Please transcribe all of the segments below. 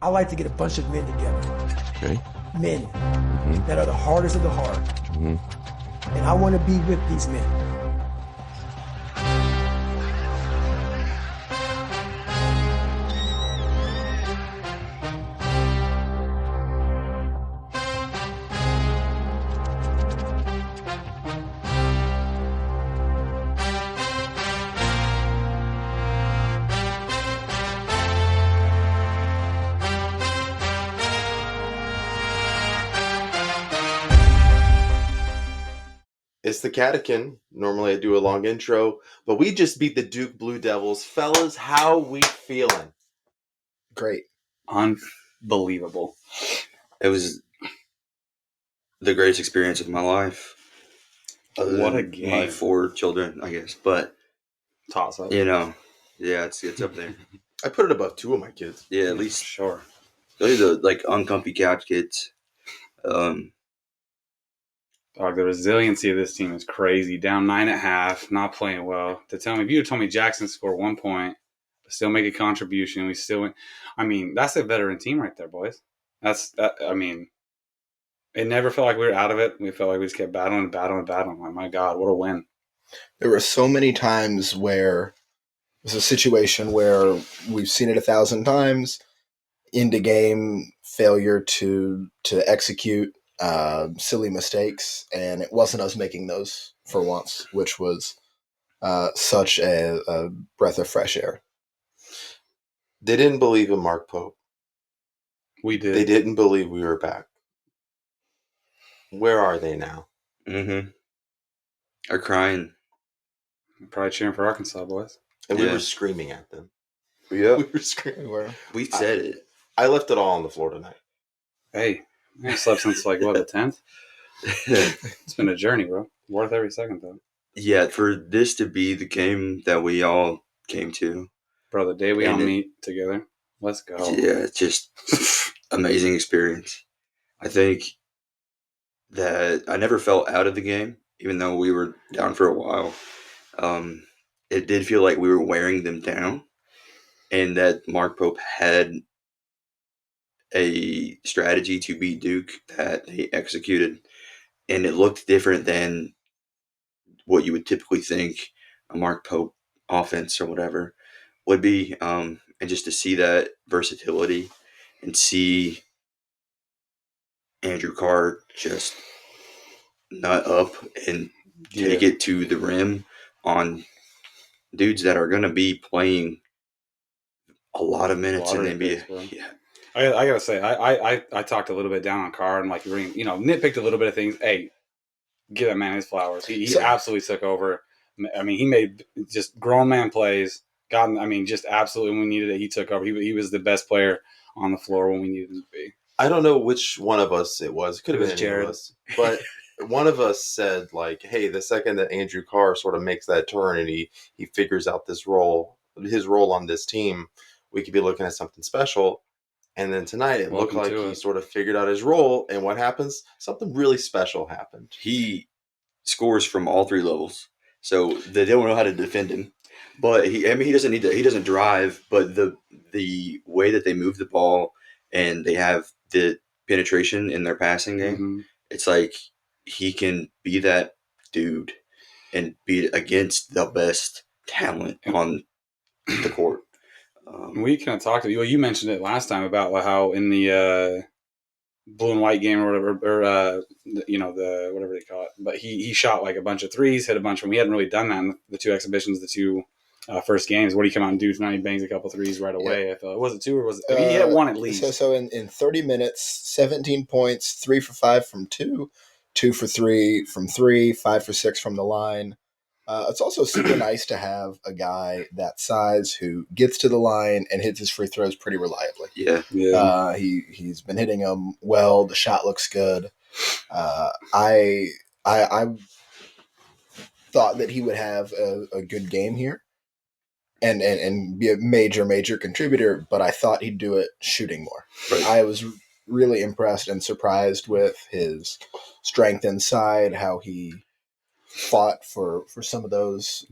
I like to get a bunch of men together. Okay. Men that are the hardest of the hard. And I want to be with these men. It's the Catechin. Normally I do a long intro, but we just beat the Duke Blue Devils. Fellas, how we feeling? Great. Unbelievable. It was the greatest experience of my life. What a game. My 4 children, I guess. But, Toss up. yeah, it's up there. I put it above 2 of my kids. Yeah, at least. Sure. Those are the, uncomfy couch kids. The resiliency of this team is crazy. Down 9.5, not playing well. To tell me, if you had told me Jackson scored 1 point, but still make a contribution, we still win. I mean, that's a veteran team right there, boys. It never felt like we were out of it. We felt like we just kept battling. Like, my God, what a win. There were so many times where it was a situation where we've seen it 1,000 times. Into game failure to execute. Silly mistakes, and it wasn't us making those for once, which was such a breath of fresh air. They didn't believe in Mark Pope. We did. They didn't believe we were back. Where are they now? Are crying. Probably cheering for Arkansas, boys. And we were screaming at them. Yeah. We were screaming. We said it. I left it all on the floor tonight. Hey, I slept since, the 10th? It's been a journey, bro. Worth every second, though. Yeah, for this to be the game that we all came to. Bro, the day we all meet together, let's go. Yeah, it's just amazing experience. I think that I never felt out of the game, even though we were down for a while. It did feel like we were wearing them down, and that Mark Pope had a strategy to beat Duke that they executed, and it looked different than what you would typically think a Mark Pope offense or whatever would be. And just to see that versatility and see Andrew Carr just nut up and take it to the rim on dudes that are going to be playing a lot of minutes in the NBA. Yeah. I gotta say, I talked a little bit down on Carr and nitpicked a little bit of things. Hey, give that man his flowers. He absolutely took over. I mean, he made just grown man plays. Just absolutely when we needed it, he took over. He was the best player on the floor when we needed him to be. I don't know which one of us it was. It could have been Jared. Any of us. But one of us said, hey, the second that Andrew Carr sort of makes that turn and he figures out his role on this team, we could be looking at something special. And then tonight it looked like he sort of figured out his role. And what happens? Something really special happened. He scores from all 3 levels. So they don't know how to defend him. But he doesn't need to. He doesn't drive. But the way that they move the ball and they have the penetration in their passing game, it's like he can be that dude and be against the best talent on the court. We kind of talked to you. Well, you mentioned it last time about how in the blue and white game or whatever, or the whatever they call it. But he shot a bunch of threes, hit a bunch of them. He hadn't really done that in the 2 exhibitions, the 2 first games. What did he come out and do tonight? He bangs a couple threes right away. Yeah. I thought, was it 2 or was it? He hit 1 at least. So in 30 minutes, 17 points, 3 for 5 from 2, 2 for 3 from 3, 5 for 6 from the line. It's also super nice to have a guy that size who gets to the line and hits his free throws pretty reliably. Yeah. He's been hitting them well. The shot looks good. I thought that he would have a good game here and be a major contributor, but I thought he'd do it shooting more. Right. I was really impressed and surprised with his strength inside, how he fought for some of those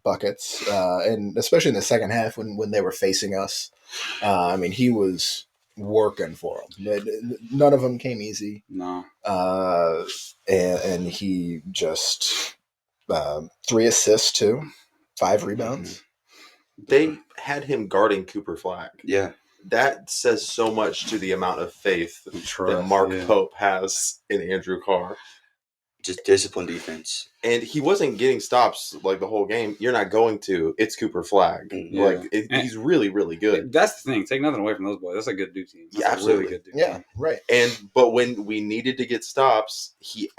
buckets, and especially in the second half when they were facing us. He was working for him. None of them came easy. No. And he just 3 assists too, 5 rebounds. They had him guarding Cooper Flag. Yeah. That says so much to the amount of faith that Mark Pope has in Andrew Carr. Just disciplined defense. And he wasn't getting stops like the whole game. You're not going to. It's Cooper Flag. Yeah. He's really, really good. That's the thing. Take nothing away from those boys. That's a good Duke team. That's a absolutely. really good Duke Yeah, team. right. But when we needed to get stops, he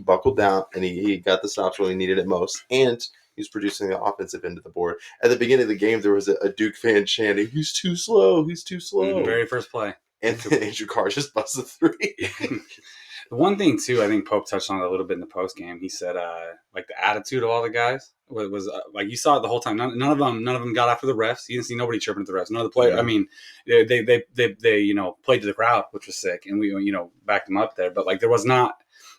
buckled down and he got the stops when we needed it most. And he was producing the offensive end of the board. At the beginning of the game, there was a Duke fan chanting, "He's too slow. He's too slow." Very first play. And then Andrew Carr just busted 3. The one thing, too, I think Pope touched on it a little bit in the post game. He said, like, the attitude of all the guys was like, you saw it the whole time. None of them got after the refs. You didn't see nobody chirping at the refs. None of the players. Yeah. I mean, they played to the crowd, which was sick, and we backed them up there. But like, there was not,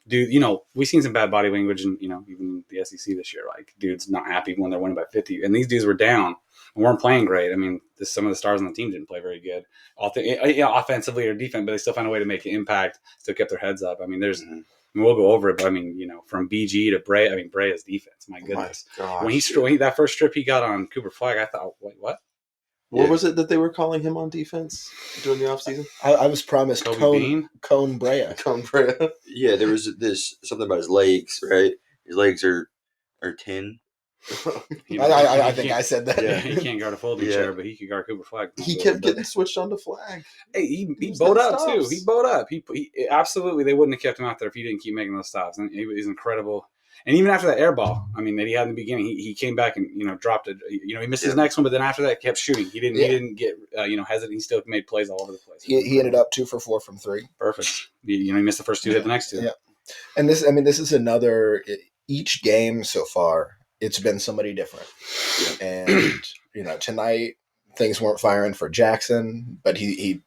dude. We've seen some bad body language, and even the SEC this year. Like, dudes not happy when they're winning by 50, and these dudes were down and weren't playing great. I mean, some of the stars on the team didn't play very good, offensively or defense, but they still found a way to make an impact. Still kept their heads up. I mean, we'll go over it, but I mean, from BG to Bray. I mean, Bray's defense. My goodness, gosh, when that first strip he got on Cooper Flag, I thought, wait, what? What was it that they were calling him on defense during the offseason? I was promised Cone Brea. Cone Brea. Yeah, there was something about his legs, right? His legs are 10. I think I said that. Yeah, he can't guard a folding chair, but he could guard Cooper Flag. He kept getting switched on to Flag. Hey, he bowed up too. He bowed up. He absolutely, they wouldn't have kept him out there if he didn't keep making those stops. And he was incredible. And even after that air ball, I mean, that he had in the beginning, he came back and dropped it. He missed his next one, but then after that, kept shooting. He didn't get hesitant. He still made plays all over the place. He ended up 2 for 4 from 3. Perfect. He missed the first 2, hit the next 2. Yeah. And this is another. Each game so far, it's been somebody different. And tonight things weren't firing for Jackson, but he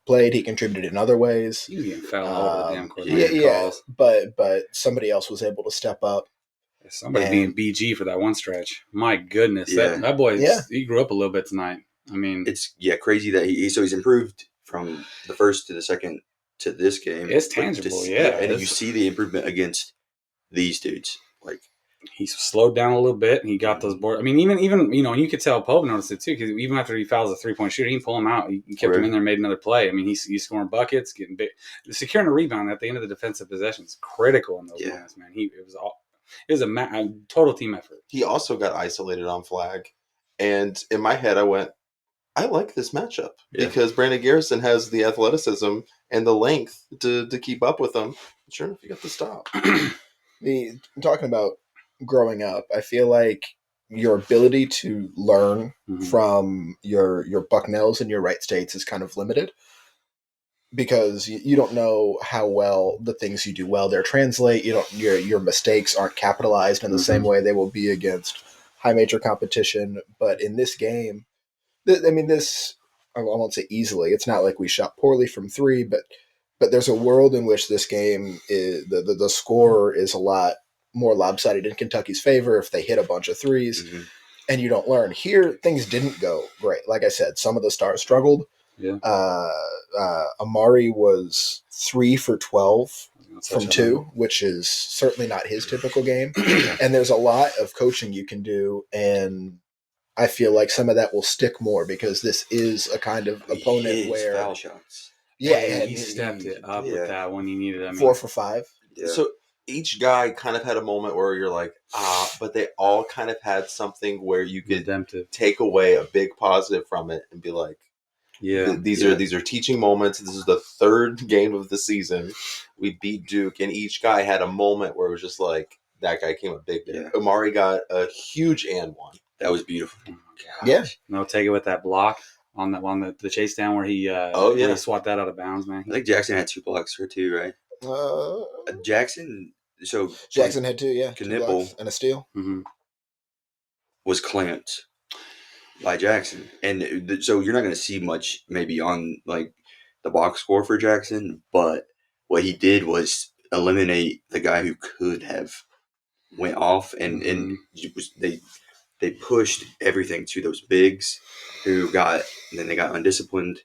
played. He contributed in other ways. He was getting fouled all over the damn court. Calls. But somebody else was able to step up. Somebody being BG for that one stretch. My goodness, that boy. He grew up a little bit tonight. I mean, it's crazy that he's improved from the first to the second to this game. It's tangible, and you see the improvement against these dudes. Like, he slowed down a little bit, and he got those boards. I mean, even you could tell Pope noticed it too, because even after he fouls a 3-point shooter, he didn't pull him out. He kept him in there, made another play. I mean, he's scoring buckets, getting big, securing a rebound at the end of the defensive possession is critical in those moments, man. It was a total team effort. He also got isolated on Flag, and in my head, I went, I like this matchup because Brandon Garrison has the athleticism and the length to keep up with him. Sure enough, he got the stop. Talking about growing up, I feel like your ability to learn from your Bucknells and your Wright States is kind of limited because you don't know how well the things you do well there translate. Your mistakes aren't capitalized in the same way they will be against high major competition. But in this game, I won't say easily. It's not like we shot poorly from 3, but there's a world in which this game is the score is a lot more lopsided in Kentucky's favor if they hit a bunch of 3s and you don't learn. Here, things didn't go great. Like I said, some of the stars struggled. Yeah. Amari was 3 for 12 from 2, which is certainly not his typical game. And there's a lot of coaching you can do, and I feel like some of that will stick more because this is a kind of opponent where foul shots. Yeah, he stepped it up with that when he needed it. 4 for 5. Yeah. So each guy kind of had a moment where you're like, but they all kind of had something where you could take away a big positive from it and be like, these are teaching moments. This is the 3rd game of the season. We beat Duke, and each guy had a moment where it was just like, that guy came up big there. Yeah. Amari got a huge and one. That was beautiful. Yeah. No, take it with that block on the chase down where he he swat that out of bounds, man. I think Jackson had 2 blocks for 2, right? Jackson had 2, yeah. Knipple and a steal. Was clamped by Jackson. And so you're not going to see much maybe on like the box score for Jackson, but what he did was eliminate the guy who could have went off and they pushed everything to those bigs who got undisciplined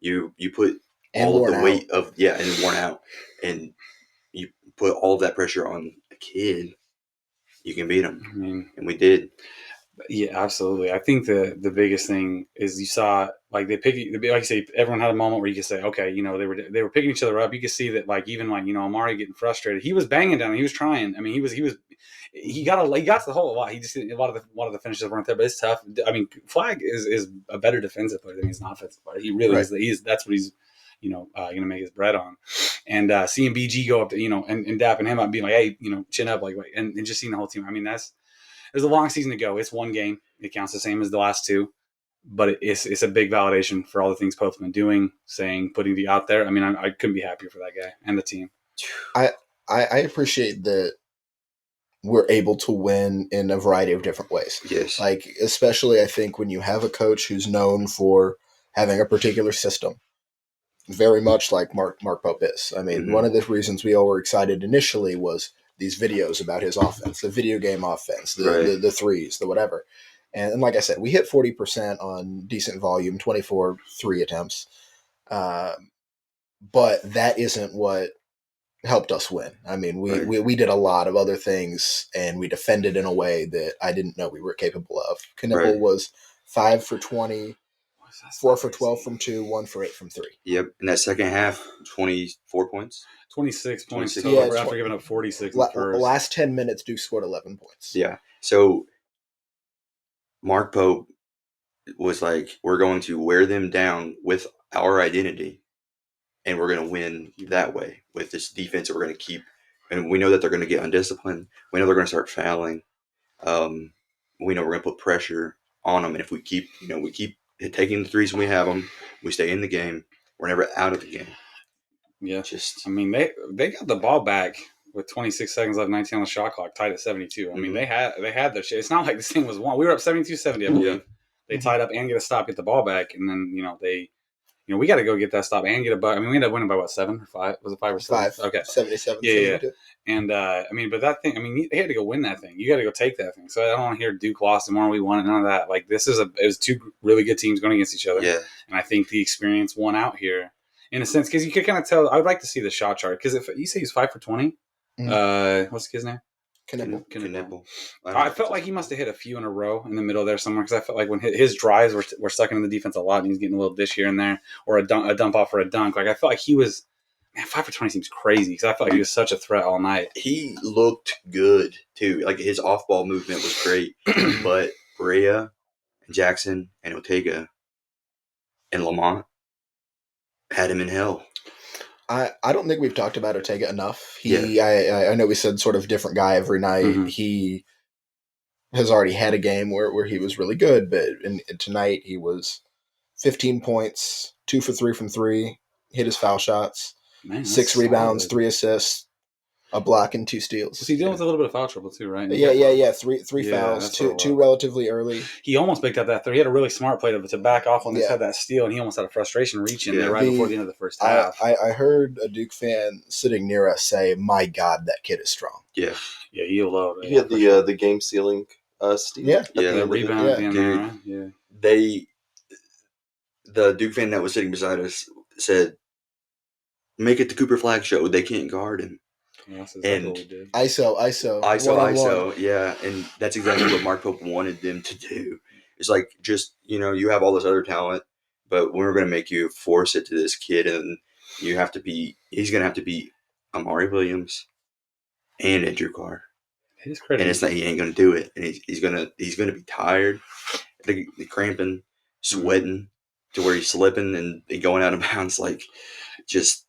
You put And all of worn the out. weight of and worn out, and you put all of that pressure on a kid. You can beat them, I mean, and we did. yeah, absolutely. I think the biggest thing is you saw like like you say, everyone had a moment where you could say, okay, they were picking each other up. You could see that like even like Amari getting frustrated. He was banging down. He was trying. I mean, he got to the hole a lot. He just a lot of the finishes weren't there, but it's tough. I mean, Flag is a better defensive player than he's an offensive player. He really is. That's what he's going to make his bread on. And seeing BG go up to and dapping him up, being like, hey, chin up, like, and just seeing the whole team. I mean, there's a long season to go. It's one game. It counts the same as the last two, but it's a big validation for all the things Pope's been doing, saying, putting the out there. I mean, I couldn't be happier for that guy and the team. I appreciate that we're able to win in a variety of different ways. Yes. Like, especially I think when you have a coach who's known for having a particular system, very much like Mark Pope is. I mean, one of the reasons we all were excited initially was these videos about his offense, the video game offense, the threes, the whatever. And like I said, we hit 40% on decent volume, 24 3 attempts. But that isn't what helped us win. I mean, we did a lot of other things, and we defended in a way that I didn't know we were capable of. Knipple was 5 for 20, 4 for 12 from 2, 1 for 8 from 3. Yep. In that second half, 24 points. 26 points. 26 So after giving up 46 in the first. Last 10 minutes, Duke scored 11 points. Yeah. So Mark Pope was like, we're going to wear them down with our identity, and we're going to win that way with this defense that we're going to keep. And we know that they're going to get undisciplined. We know they're going to start fouling. We know we're going to put pressure on them. And if we keep taking the threes when we have them, we stay in the game. We're never out of the game. Yeah. I mean, they got the ball back with 26 seconds left, 19 on the shot clock, tied at 72. I mean, they had their shit. It's not like this thing was won. We were up 72-70, I believe. Yeah. They tied up and get a stop, get the ball back, and then we got to go get that stop and get a buck. I mean, we ended up winning by what, 7 or 5? Was it 5 or 7? 5. Okay. 77. Yeah. And I mean, but that thing, I mean, they had to go win that thing. You got to go take that thing. So I don't want to hear Duke lost tomorrow. We won it. None of that. Like, it was two really good teams going against each other. Yeah. And I think the experience won out here in a sense, because you could kind of tell. I would like to see the shot chart, because if you say he's 5 for 20, what's the kid's name? Knipple. I felt like he must have hit a few in a row in the middle there somewhere, because I felt like when his drives were sucking in the defense a lot, and he was getting a little dish here and there, or a dump off or a dunk. Like, I felt like he was, 5 for 20 seems crazy, because I felt like he was such a threat all night. He looked good too. Like, his off ball movement was great, but Brea, Jackson, and Ortega, and Lamont had him in hell. I don't think we've talked about Ortega enough. I know we said sort of different guy every night. Mm-hmm. He has already had a game where he was really good, but tonight he was 15 points, 2 for 3 from 3, hit his foul shots, 6 rebounds, 3 assists, a block, and 2 steals. Was he dealing with a little bit of foul trouble too, right? Yeah. Three fouls, two relatively early. He almost picked up that third. He had a really smart play to back off when they had that steal, and he almost had a frustration reach in there right before the end of the first half. I heard a Duke fan sitting near us say, "My God, that kid is strong." Yeah, he'll load. He had the game sealing steal. Yeah, the rebound at the end there, right? Yeah. The Duke fan that was sitting beside us said, "Make it the Cooper Flag show. They can't guard him." Yeah, that's exactly what we did. ISO, yeah, and that's exactly what Mark Pope wanted them to do. It's like, just, you have all this other talent, but we're going to make you force it to this kid, and he's going to have to be Amari Williams and Andrew Carr. His credit. And it's like, he ain't going to do it, and he's going to be tired, the cramping, sweating, to where he's slipping and going out of bounds. Like, just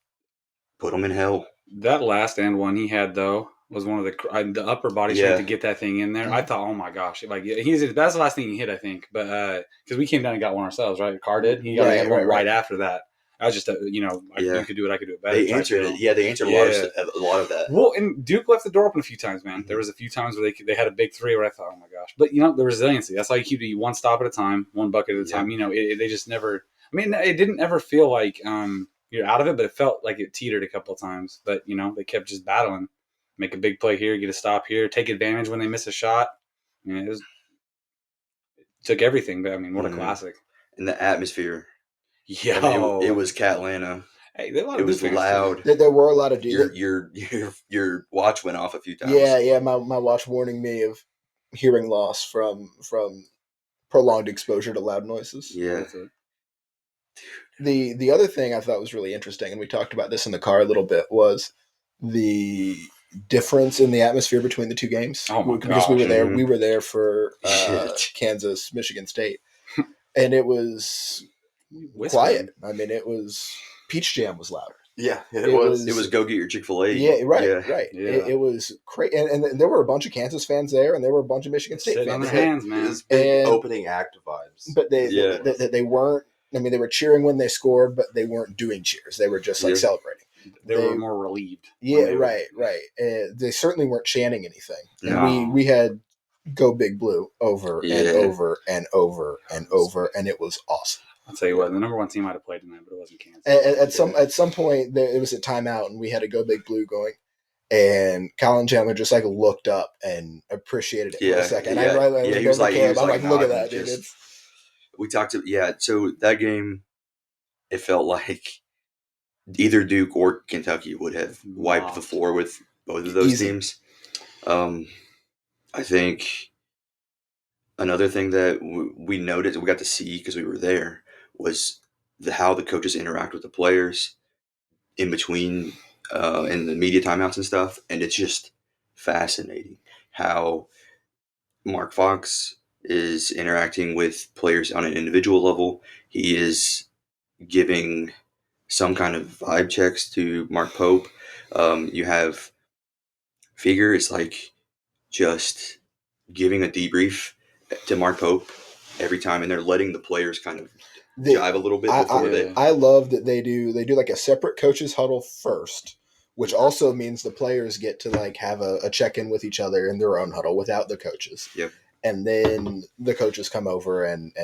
put him in hell. That last and one he had, though, was one of the upper body strength to get that thing in there. I thought, oh my gosh, like that's the last thing he hit, I think. But because we came down and got one ourselves, right? Carr did. He got one right after that. I was just, you could do it, I could do it better. They answered it. Yeah, they answered a lot of that. Well, and Duke left the door open a few times, man. There was a few times where they had a big three where I thought, oh my gosh. But the resiliency. That's how you keep it, one stop at a time, one bucket at a time. They just never. I mean, it didn't ever feel like you're out of it, but it felt like it teetered a couple of times. But, they kept just battling. Make a big play here, get a stop here, take advantage when they miss a shot. It took everything. But, what a classic. And the atmosphere. Yo, It was Catlanta. Hey, there are a lot It of was good fans, loud. There were a lot of dudes. Your watch went off a few times. Yeah. My watch warning me of hearing loss from prolonged exposure to loud noises. Yeah. That's it. The other thing I thought was really interesting, and we talked about this in the car a little bit, was the difference in the atmosphere between the two games. Oh my Because we were gosh. there. Mhm. We were there for Shit. Kansas, Michigan State, and it was quiet. I mean, it was Peach Jam was louder. Yeah, It was- It was go get your Chick-fil-A. Yeah, right, Yeah. right. Yeah. It was crazy, and there were a bunch of Kansas fans there, and there were a bunch of Michigan State Sitting on fans their there. hands, man. It was big And- opening act vibes. But Yeah. they weren't. I mean, they were cheering when they scored, but they weren't doing cheers. They were just like Yeah. celebrating. They were more relieved. when Yeah, they were- right. They certainly weren't chanting anything. And No. we had "Go Big Blue" over and Yeah. over and over and over, and it was awesome. I'll tell you what, the number one team might have played tonight, but it wasn't Kansas. At some point, it was a timeout, and we had a "Go Big Blue" going. And Colin Chandler just like looked up and appreciated it for Yeah. a second. Yeah. I He was like, I'm like, look at that, nodding, dude. just- We talked to so that game, it felt like either Duke or Kentucky would have wiped the floor with both of those Easy. teams. I think another thing that we noticed, we got to see because we were there, was how the coaches interact with the players in between in the media timeouts and stuff, and it's just fascinating how Mark Fox is interacting with players on an individual level. He is giving some kind of vibe checks to Mark Pope. You have Figure is like just giving a debrief to Mark Pope every time, and they're letting the players kind of jive a little bit before they. I love that they do like a separate coaches huddle first, which also means the players get to like have a check in with each other in their own huddle without the coaches. Yep. And then the coaches come over and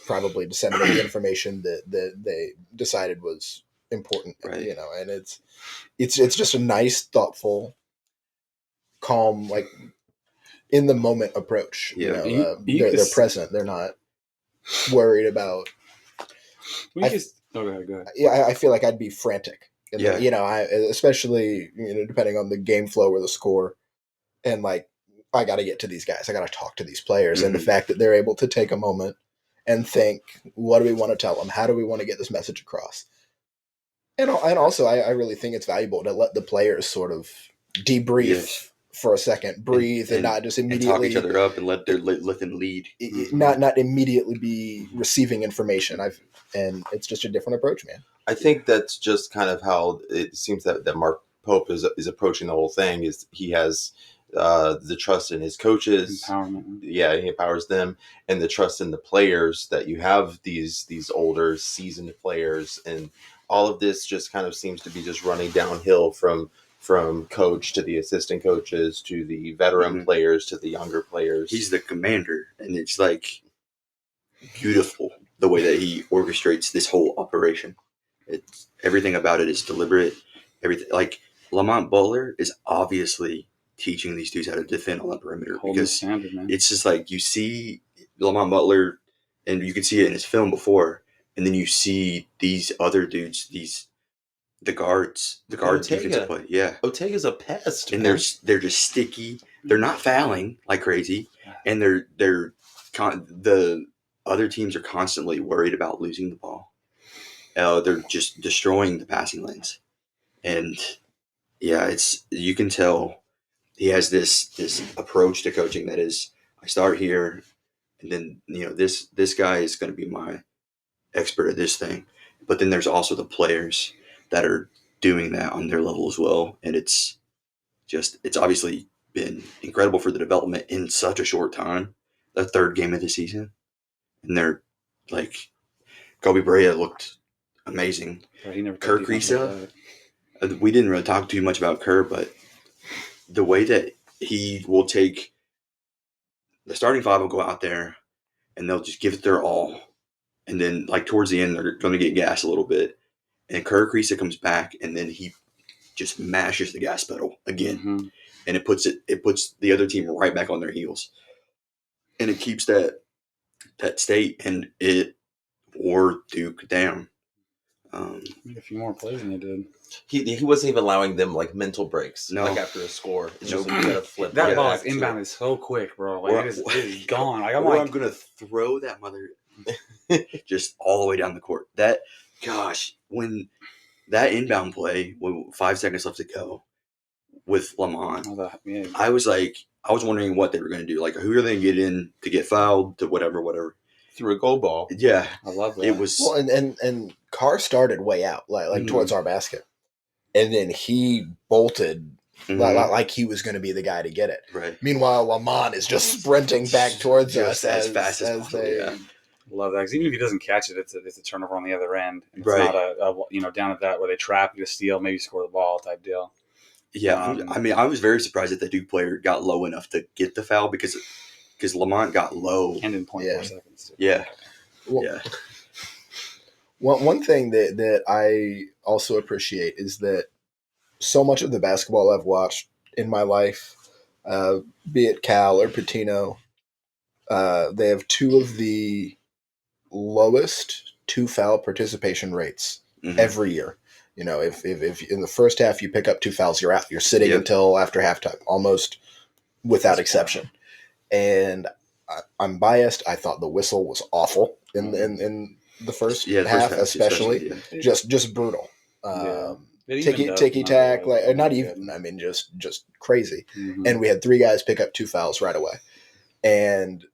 probably disseminate the information that they decided was important, Right. you know. And it's just a nice, thoughtful, calm, like in the moment approach. Yeah. You know, You they're just- present. They're not worried about. We I- just go ahead. Yeah, I feel like I'd be frantic. Yeah. You know, especially depending on the game flow or the score, and like I got to get to these guys. I got to talk to these players, and the Mhm. fact that they're able to take a moment and think, what do we want to tell them? How do we want to get this message across? And also, I really think it's valuable to let the players sort of debrief Yes. for a second, breathe, and not just and talk immediately each other up and let them lead. not immediately be receiving information. And it's just a different approach, man. I think that's just kind of how it seems that Mark Pope is approaching the whole thing. Is he has the trust in his coaches. Empowerment. Yeah, he empowers them, and the trust in the players that you have these older, seasoned players, and all of this just kind of seems to be just running downhill from coach to the assistant coaches to the veteran Mhm. players to the younger players. He's the commander, and it's like beautiful the way that he orchestrates this whole operation. It's everything about it is deliberate. Everything like Lamont Butler is obviously teaching these dudes how to defend on the perimeter Holding the because standard, man. it's just like you see Lamont Butler, and you can see it in his film before, and then you see these other dudes, the guards Ortega. defensive play, yeah, Ortega's a pest, and man. they're just sticky. They're not fouling like crazy, and the other teams are constantly worried about losing the ball. They're just destroying the passing lanes, and yeah, you can tell he has this approach to coaching that is, I start here, and then this guy is going to be my expert at this thing, but then there's also the players that are doing that on their level as well, and it's obviously been incredible for the development in such a short time, the third game of the season, and they're like Kobe Bryant looked amazing. He never Kerr played defense like Kriisa, that. we didn't really talk too much about Kerr, but the way that he will take the starting five will go out there and they'll just give it their all, and then like towards the end they're going to get gas a little bit, and Kerr Kriisa comes back and then he just mashes the gas pedal again. Mhm. And it puts the other team right back on their heels, and it keeps that state, and wore Duke down. Made a few more plays than they did. He wasn't even allowing them like mental breaks. No. Like after a score, it's Nope. just you gotta flip. That right ball back is to inbound it. is so quick, bro. Like Or- it is gone. Like I'm or like, I'm gonna throw that mother just all the way down the court. That when that inbound play, with 5 seconds left to go, with Lamont, yeah. I was wondering what they were gonna do. Like, who are they gonna get in to get fouled to whatever. Through a goal ball. Yeah, I love that. it was. Well, and Carr started way out, like Mhm. towards our basket, and then he bolted Mhm. like he was going to be the guy to get it. Right. Meanwhile, Lamont is just sprinting back towards Just us as fast as possible, they. yeah. Love that, because even if he doesn't catch it, it's a turnover on the other end. And it's Right. not a down at that where they trap you to steal, maybe score the ball type deal. Yeah, I was very surprised that the Duke player got low enough to get the foul because Lamont got low. And in 0.4 seconds. Too. Yeah. Well, Yeah. One thing that I also appreciate is that so much of the basketball I've watched in my life, be it Cal or Patino, they have two of the lowest 2-foul participation rates Mhm. every year. You know, if in the first half you pick up 2 fouls, you're out. You're sitting Yep. until after halftime, almost without exception. And I'm biased. I thought the whistle was awful in the first half, especially. Yeah. Just brutal. Yeah. It even does Ticky tack, otherwise. like not even. I mean, just crazy. Mhm. And we had 3 guys pick up 2 fouls right away, and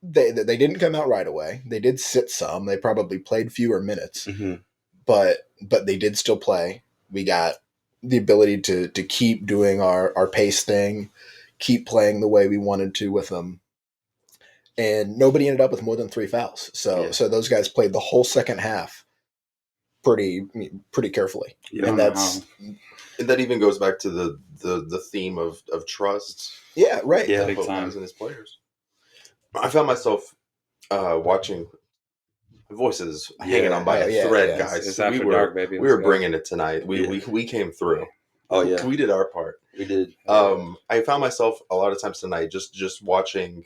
they didn't come out right away. They did sit some. They probably played fewer minutes, Mhm. but they did still play. We got the ability to keep doing our pace thing, keep playing the way we wanted to with them. And nobody ended up with more than 3 fouls. So those guys played the whole second half pretty carefully. Yeah. And that's And that even goes back to the theme of trust. yeah, right. Yeah. that Big Pope time. has in his players. I found myself watching Voices hanging on by a thread, guys. It's So after dark, baby. we Let's were go. bringing it tonight. We came through. Oh yeah, We did our part. we did. I found myself a lot of times tonight just watching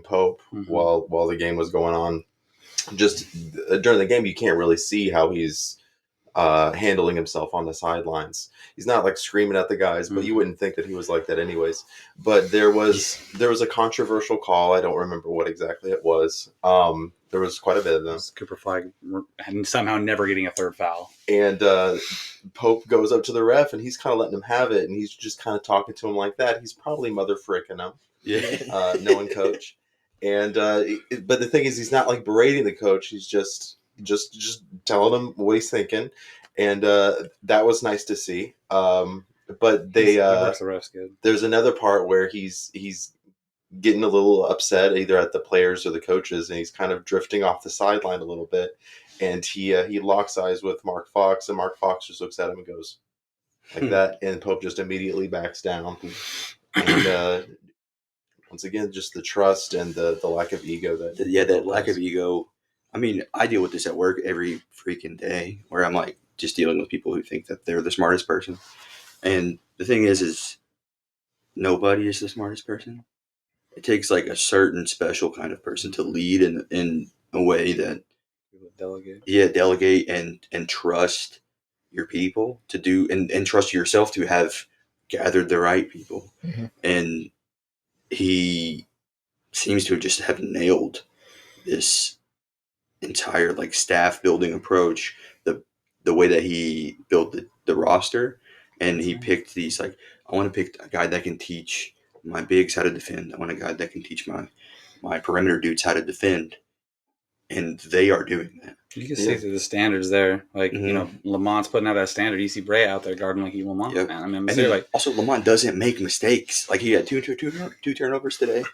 Pope Mhm. while the game was going on. Just during the game, you can't really see how he's handling himself on the sidelines. He's not like screaming at the guys, but you wouldn't think that he was like that anyways. But there was a controversial call. I don't remember what exactly it was. There was quite a bit of them. Cooper Flag and somehow never getting a third foul. And Pope goes up to the ref, and he's kind of letting him have it, and he's just kind of talking to him like that. He's probably mother fricking him, Yeah. knowing coach. And but the thing is, he's not like berating the coach. He's just telling him what he's thinking, and that was nice to see. But they works the refs good. there's another part where he's getting a little upset either at the players or the coaches, and he's kind of drifting off the sideline a little bit, and he locks eyes with Mark Fox, and Mark Fox just looks at him and goes like that, and Pope just immediately backs down. And once again, just the trust and the lack of ego that lack of ego. I mean, I deal with this at work every freaking day, where I'm like just dealing with people who think that they're the smartest person, and the thing is nobody is the smartest person. It takes like a certain special kind of person to lead in a way that delegate and trust your people to do, and trust yourself to have gathered the right people. Mm-hmm. And he seems to just have nailed this entire like staff building approach, the way that he built the roster, and he picked these like, I want to pick a guy that can teach my bigs how to defend. I want a guy that can teach my perimeter dudes how to defend, and they are doing that. You can see through the standards there. Like, you know, Lamont's putting out that standard. You see Bray out there guarding like he Lamont, man. I mean, and also Lamont doesn't make mistakes. Like, he had two turnovers today.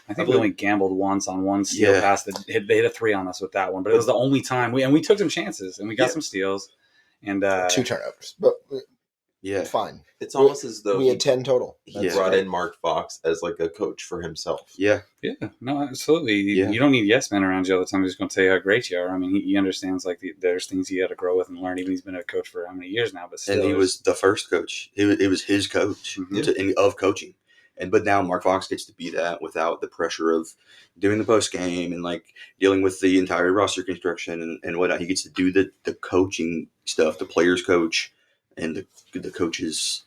I think we only gambled once on one steal pass. They hit a 3 on us with that one, but it was the only time we took some chances and we got some steals and 2 turnovers, but fine. It's almost as though we had 10 total. He brought in Mark Fox as like a coach for himself. Yeah, no, absolutely. You don't need yes men around you all the time who's going to tell you how great you are. I mean, he understands like there's things he had to grow with and learn. Even he's been a coach for how many years now, but still, and he was the first coach. It was his coach of coaching, But now Mark Fox gets to be that without the pressure of doing the post game and like dealing with the entire roster construction and whatnot. He gets to do the coaching stuff, the players coach and the coaches.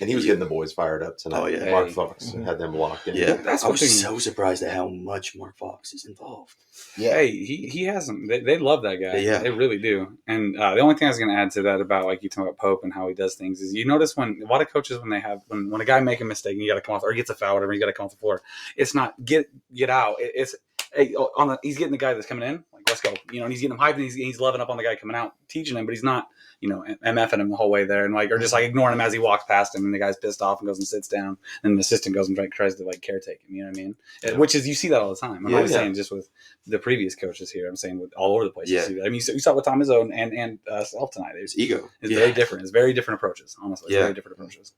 And he was getting the boys fired up tonight. Oh, yeah. Mark Fox had them locked in. Yeah, That's I one was thing. so surprised at how much Mark Fox is involved. Yeah. Hey, he has them. They love that guy. Yeah. They really do. And the only thing I was going to add to that about like you talking about Pope and how he does things is you notice when a lot of coaches when a guy make a mistake and you got to come off or gets a foul or whatever, you got to come off the floor. It's not get out. It's hey, he's getting the guy that's coming in. Like let's go. And he's getting him hyped and he's loving up on the guy coming out, teaching him, but he's not MFing him the whole way there and like or just like ignoring him as he walks past him and the guy's pissed off and goes and sits down and the assistant goes and tries to like caretake him. You know what I mean? Yeah. Which is you see that all the time. I'm not saying just with the previous coaches here. I'm saying with all over the place. Yeah. You see that. I mean, you saw it with Tom Izzo and Self tonight. It's ego. It's very different. It's very different approaches. Honestly, it's very different approaches.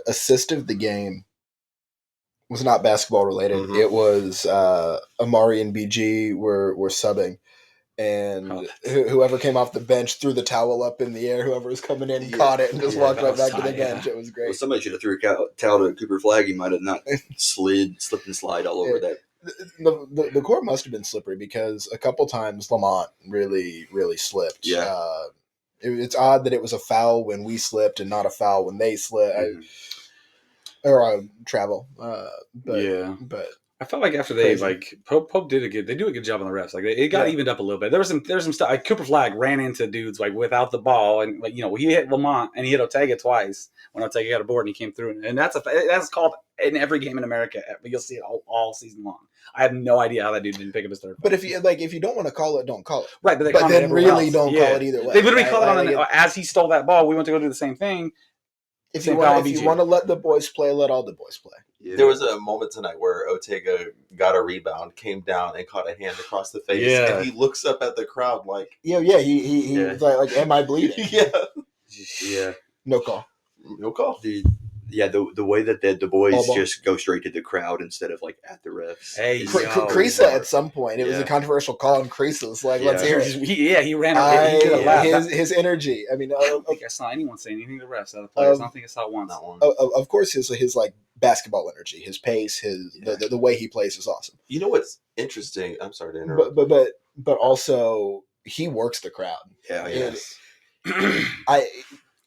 Assist of the game was not basketball related. Mhm. It was Amari and BG were subbing, and whoever came off the bench threw the towel up in the air. Whoever was coming in caught it and just walked right back to the bench. It was great. Well, somebody should have threw a towel to Cooper Flag. He might have not slipped and slide all over that. The court must have been slippery because a couple times Lamont really slipped. Yeah. It's odd that it was a foul when we slipped and not a foul when they slipped. Mhm. Or travel. But I felt like after they Crazy. like Pope they do a good job on the refs. Like it got Yeah. evened up a little bit. There was some stuff. Like Cooper Flag ran into dudes like without the ball, and like he hit Lamont and he hit Ortega twice when Ortega got a board and he came through. And that's called in every game in America. You'll see it all season long. I have no idea how that dude didn't pick up his third. But if you don't want to call it, don't call it. Right, but then really don't call it either way. They literally call it Like, on as he stole that ball. We went to go do the same thing. If Same you foul want, on if you BG. want to let the boys play, let all the boys play. Yeah. There was a moment tonight where Ortega got a rebound, came down, and caught a hand across the face. Yeah. And he looks up at the crowd like, He Yeah. was like, am I bleeding? Yeah. No call. no call. The way that the boys All ball. just go straight to the crowd instead of like at the refs. Hey, is- yo. Creasa at some point, it was Yeah. a controversial call, and Creasa was like, let's Yeah. hear it. He ran. He did a lap. His energy. I mean, I don't think I saw anyone say anything to the refs. Other players. I don't think I saw one. Not one. of course, his like basketball energy, his pace, the way he plays is awesome. You know what's interesting? I'm sorry to interrupt. But also he works the crowd. Yeah. Yes. I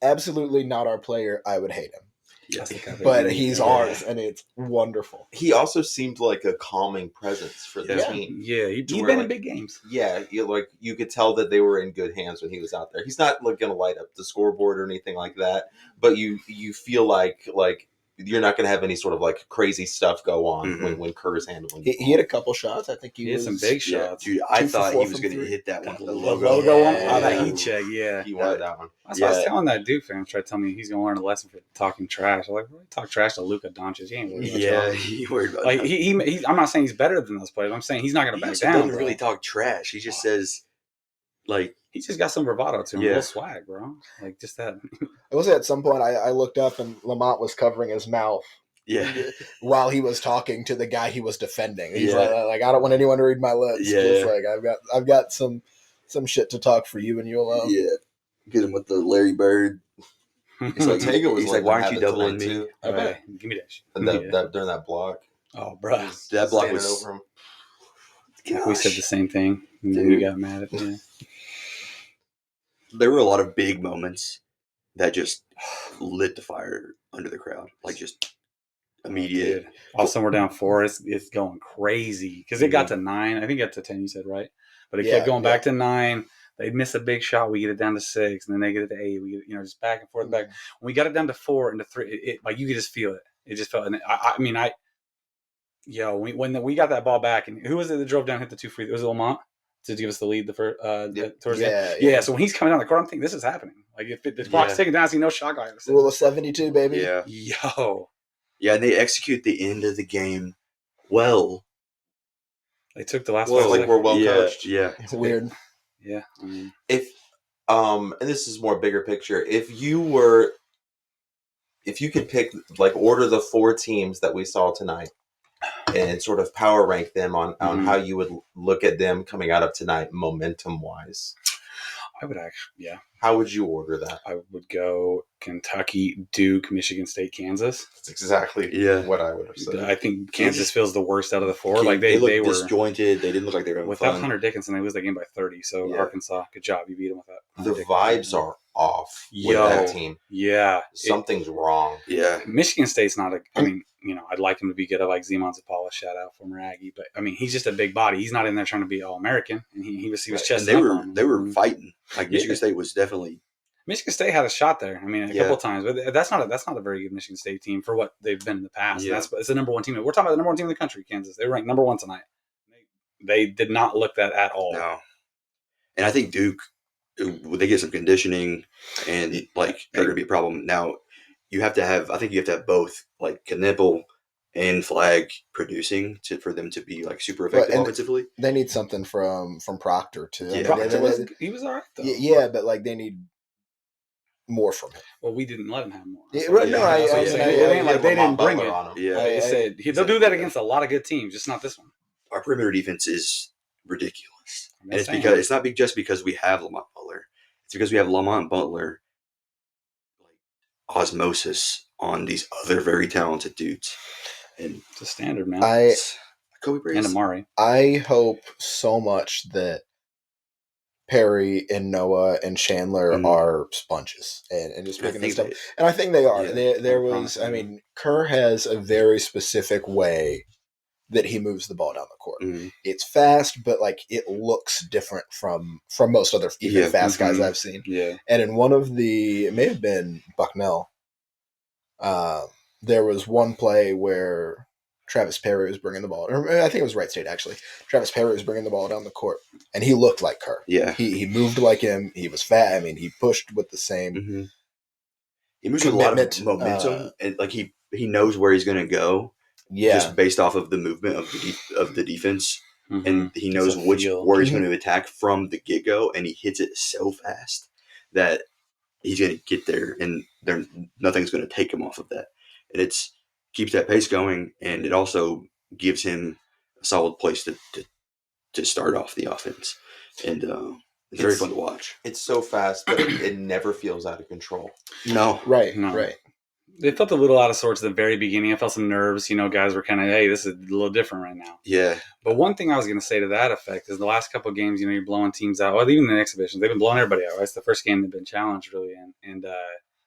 absolutely not our player. I would hate him, Yeah. but he's ours, and it's wonderful. He also seemed like a calming presence for the Yeah. team. Yeah, he'd To where, been in like- big games. Yeah, you could tell that they were in good hands when he was out there. He's not like going to light up the scoreboard or anything like that, but you feel like you're not going to have any sort of like crazy stuff go on Mhm. when Kerr's handling. He had a couple shots. I think He had some big Yeah, shots. dude, I 2 for thought 4 he was from going to 3. hit that one. The logo. logo one? Yeah. Oh, that heat check, yeah. He wanted that one. That's what I was Yeah. telling that Duke fan. Tried to tell me he's going to learn a lesson for talking trash. I'm like, really talk trash to Luka Doncic? He ain't worried about Yeah, y'all. he worried about Like that. he's, I'm not saying he's better than those players. I'm saying he's not going He to back also down. doesn't bro. really talk trash. He just says, like, He's just got some bravado to him, a Yeah. little swag, bro. Like just that. I will say at some point I looked up and Lamont was covering his mouth yeah, while he was talking to the guy he was defending. He's Yeah. like, I don't want anyone to read my lips. Yeah. Just like I've got some shit to talk for you and you alone. yeah. Get him with the Larry Bird. He's like, Ortega was he's like, letting why him aren't you have it doubling tonight, me? too. All right, give me that shit. And that during that block, Oh, bro. That block standing was- over him. We said the same thing, and then Dude. we got mad at me. There were a lot of big moments that just lit the fire under the crowd. Like, just immediate. Dude. All of a sudden we're down 4. It's going crazy because it got to 9. I think it got to 10. You said right, but it kept going back to 9. They'd miss a big shot. We get it down to 6, and then they get it to 8. We get just back and forth, back. When we got it down to 4 and to 3, it like you could just feel it. It just felt. And when we got that ball back, and who was it that drove down, and hit the 2 free? It was Lamont to give us the lead. The first, towards the end. Yeah. So when he's coming down the court, I'm thinking this is happening. Like if the clock's Yeah. ticking down, I see no shot clock. Rule of 72, baby. Yeah. Yo, Yeah, and they execute the end of the game well. they took the last. Well, 5 like seconds. we're well coached. Yeah. It's weird. Yeah. I mean, If and this is more bigger picture, if you could pick, like, order the 4 teams that we saw tonight and sort of power rank them on Mhm. how you would look at them coming out of tonight momentum wise. I would actually, yeah. How would you order that? I would go Kentucky, Duke, Michigan State, Kansas. That's exactly what I would have said. I think Kansas feels the worst out of the four. Like they were disjointed. They didn't look like they were having without fun. Hunter Dickinson. They lose that game by 30. So Arkansas, good job, you beat them with that. The vibes are off with that team. Yeah, something's wrong. Yeah, Michigan State's not a. I mean, I'd like him to be good. I like Zeman Zapala, shout out former Aggie, but I mean, he's just a big body. He's not in there trying to be all American, and he was chesting up on him. They were fighting. Like Michigan State was definitely. Michigan State had a shot there. I mean, a couple of times, but that's not a very good Michigan State team for what they've been in the past. Yeah. It's the number one team. We're talking about the number one team in the country, Kansas. They were ranked number one tonight. They did not look that at all. No, and I think Duke, they get some conditioning, and like they're going to be a problem. Now, I think you have to have both, like Knipple and Flag producing for them to be like super effective offensively. They need something from Proctor too. Yeah. He was all right though. Yeah, but like they need more from him. Well, we didn't let him have more. Yeah, right, no, they didn't bring it. On him. Yeah, they said they'll do that against a lot of good teams, just not this one. Our perimeter defense is ridiculous, and it's not just because we have Lamont Butler. It's because we have Lamont Butler, like osmosis on these other very talented dudes, and it's a standard, man. Kobe Bryant and Amari. I hope so much that Perry and Noah and Chandler are sponges and just picking this stuff. And I think they are. Yeah, Kerr has a very specific way that he moves the ball down the court. Mm-hmm. It's fast, but like it looks different from most other fast guys I've seen. Yeah. And in one of it may have been Bucknell, there was one play where Travis Perry was bringing the ball. Or I think it was Wright State, actually. Travis Perry was bringing the ball down the court, and he looked like Carr. Yeah. He moved like him. He was fat. I mean, he pushed with the same He moves with a lot of momentum, and like he knows where he's going to go. Yeah. Just based off of the movement of the defense. Mm-hmm. And he knows where he's going to attack from the get-go, and he hits it so fast that he's going to get there, and nothing's going to take him off of that. And keeps that pace going, and it also gives him a solid place to start off the offense. And it's very fun to watch. It's so fast, but it never feels out of control. No. Right. They felt a little out of sorts at the very beginning. I felt some nerves. Guys were kind of, hey, this is a little different right now. Yeah. But one thing I was going to say to that effect is the last couple of games, you're blowing teams out. Well, even the exhibitions, they've been blowing everybody out. Right? It's the first game they've been challenged really in. And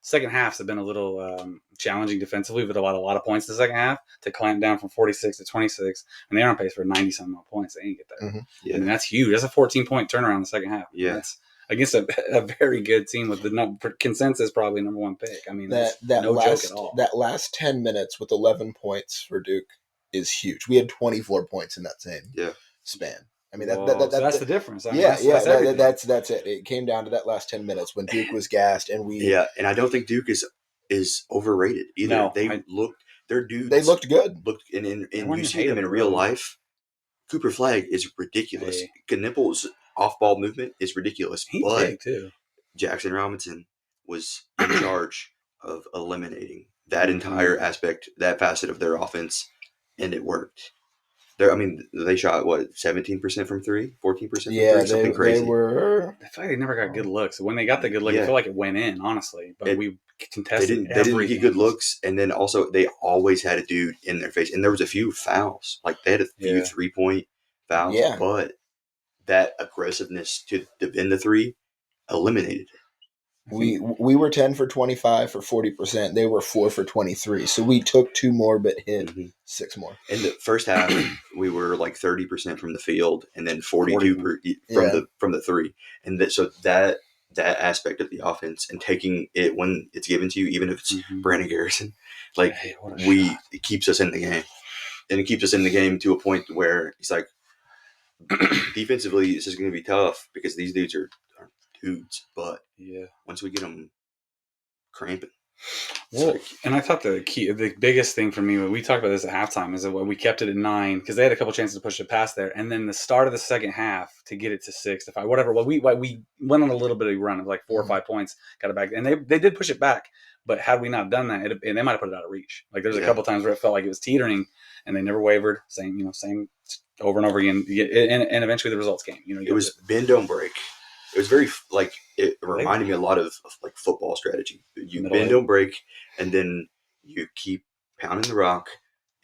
second halves have been a little challenging defensively. We've allowed a lot of points in the second half to clamp down from 46 to 26. And they're on pace for 90-some more points. They ain't get there. Mm-hmm. Yeah. I mean, that's huge. That's a 14-point turnaround in the second half. Yeah. That's against a very good team with the consensus probably number one pick. I mean, that's no joke at all. That last 10 minutes with 11 points for Duke is huge. We had 24 points in that same span. I mean, that's the difference. I mean, that's it. It came down to that last 10 minutes when Duke was gassed, and we. Yeah, and I don't think Duke is overrated either. No, their dudes. They looked good. And you see them in real life. Cooper Flag is ridiculous. Knipple's off-ball movement is ridiculous. He's big too. Jackson Robinson was in charge of eliminating that entire aspect, that facet of their offense, and it worked. They shot 17% from three, 14% from three, something crazy. I feel like they never got good looks. When they got the good look, I feel like it went in, honestly. But we contested. They didn't get good looks, and then also they always had a dude in their face, and there was a few fouls. Like they had a few 3-point fouls, but that aggressiveness to defend the three eliminated it. We were 10 for 25 for 40%. They were 4 for 23. So we took 2 more, but hit 6 more. In the first half, we were like 30% from the field, and then 42 from the three. And so that aspect of the offense and taking it when it's given to you, even if it's Brandon Garrison, it keeps us in the game, and it keeps us in the game to a point where it's like defensively, this is going to be tough because these dudes are dudes, but once we get them cramping. And I thought the biggest thing for me when we talked about this at halftime is that we kept it at 9 because they had a couple chances to push it past there, and then the start of the second half to get it to 6 to 5, whatever. Well, we went on a little bit of a run of like 4 or 5 points, got it back, and they did push it back. But had we not done that, and they might have put it out of reach. Like there's a couple times where it felt like it was teetering, and they never wavered. Same over and over again, and eventually the results came. It was bend don't break. it was very like it reminded me a lot of like football strategy. You Middle bend, eight. don't break, and then you keep pounding the rock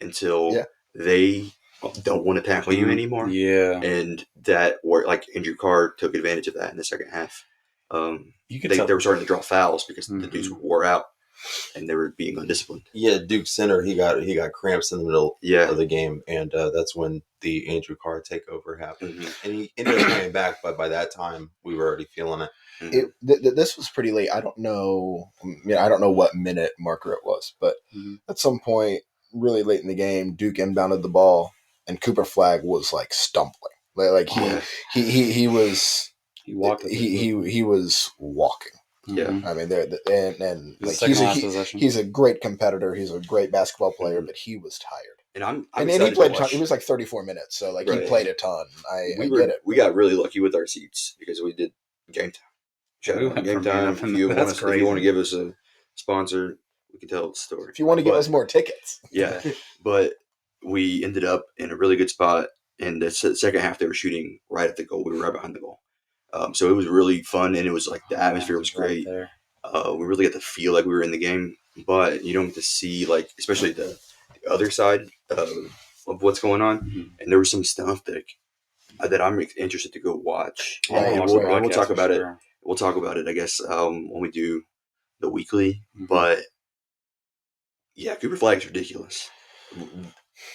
until Yeah. they don't want to tackle you anymore. Yeah. And that were like Andrew Carr took advantage of that in the second half. You could They tell. were starting to draw fouls because the dudes were wore out and they were being undisciplined. Yeah, Duke Center, he got cramps in the middle Yeah. of the game, and that's when the Andrew Carr takeover happened. Mhm. And he ended up coming back, but by that time we were already feeling it. Mhm. This was pretty late. I don't know. I don't know what minute marker it was, but at some point, really late in the game, Duke inbounded the ball, and Cooper Flagg was like stumbling. Like he was He walked. he was walking. Yeah. I mean, and His like second last possession. he's a great competitor. He's a great basketball player, but he was tired. And I'm And excited he played to a ton. watch. It was like 34 minutes, so like he Right. played a ton. I get it. We got really lucky with our seats because we did game time. Shout We out went game from being time. up If in you the- want that's us, if you want to crazy. give us a sponsor, we can tell the story. If you want to give But- us more tickets, Yeah, but we ended up in a really good spot. And the second half, they were shooting right at the goal. We were right behind the goal. So it was really fun, and it was like the atmosphere was right great. there. We really got to feel like we were in the game, but you don't get to see like, especially the other side of what's going on. And there was some stuff that I'm interested to go watch. Right, And watch we'll, the and we'll broadcast talk for about it. sure. We'll talk about it, I guess, when we do the weekly. Mhm. But yeah, Cooper Flagg's ridiculous.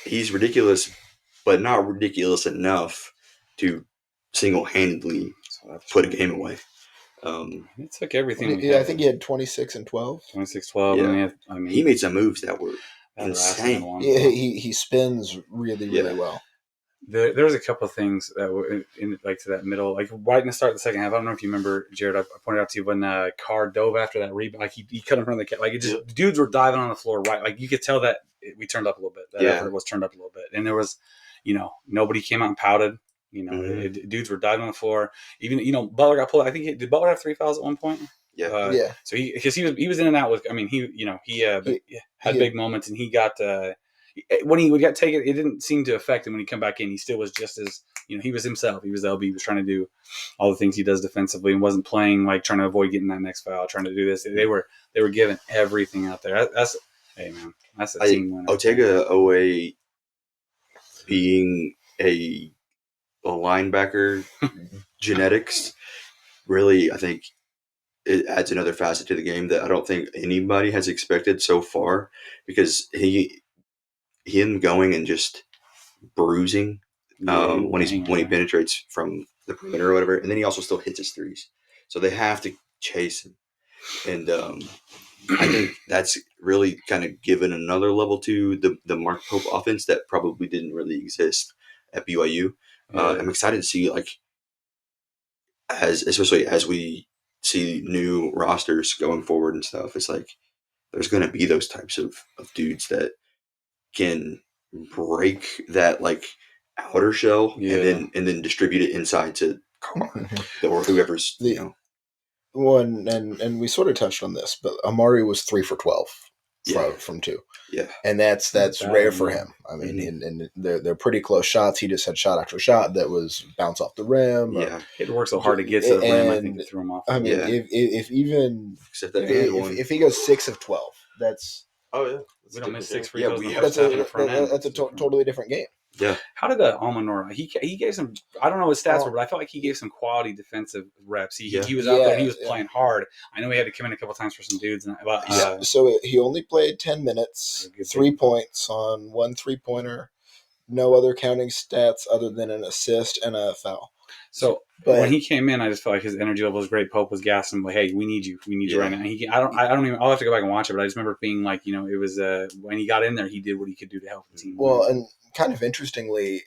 He's ridiculous, but not ridiculous enough to single-handedly So that's put a true. game away. It took everything. I think he had 26 and 12. 26-12. Yeah. And he had, I mean, He made some moves that were that was insane. one. Yeah, he spins really well. There was a couple of things that were in like to that middle, like right in the start of the second half. I don't know if you remember, Jared. I pointed out to you when Carr dove after that rebound, like he cut in front of the like it just dudes were diving on the floor, right? Like you could tell that we turned up a little bit. That effort was turned up a little bit, and there was, nobody came out and pouted. Dudes were diving on the floor. Even Butler got pulled. I think did Butler have 3 fouls at one point? Yeah. Yeah. So he was in and out with. I mean he had big moments, and he got. When he would get taken, it didn't seem to affect him when he come back in. He still was just as, he was himself. He was LB. He was trying to do all the things he does defensively and wasn't playing like trying to avoid getting that next foul, trying to do this. They were giving everything out there. That's a team winner. Otega Owe being a linebacker genetics really, I think it adds another facet to the game that I don't think anybody has expected so far, because him going and just bruising when he penetrates from the perimeter or whatever, and then he also still hits his threes, so they have to chase him, and I think that's really kind of given another level to the Mark Pope offense that probably didn't really exist at BYU. I'm excited to see, like, especially as we see new rosters going forward and stuff. It's like there's going to be those types of dudes that can break that like outer shell and then distribute it inside to or whoever's One and we sort of touched on this, but Amari was 3 for 12 from 2. Yeah, and that's rare for him. I mean, and they're pretty close shots. He just had shot after shot that was bounce off the rim. Yeah, he had to work so hard to get to the rim. I think it threw him off. I mean, if even except that if he goes 6 of 12, that's we don't miss 6 free throws. That's a totally different game. Yeah. How did Almanor? He gave some. I don't know what his stats were, but I felt like he gave some quality defensive reps. He was out there and he was playing hard. I know he had to come in a couple times for some dudes. So he only played 10 minutes, 3 points on 1 3-pointer, no other counting stats other than an assist and a foul. So when he came in, I just felt like his energy level was great. Pope was gassing him like, "Hey, we need you right now." I don't even. I'll have to go back and watch it, but I just remember being like, it was when he got in there, he did what he could do to help the team. Well, and kind of interestingly,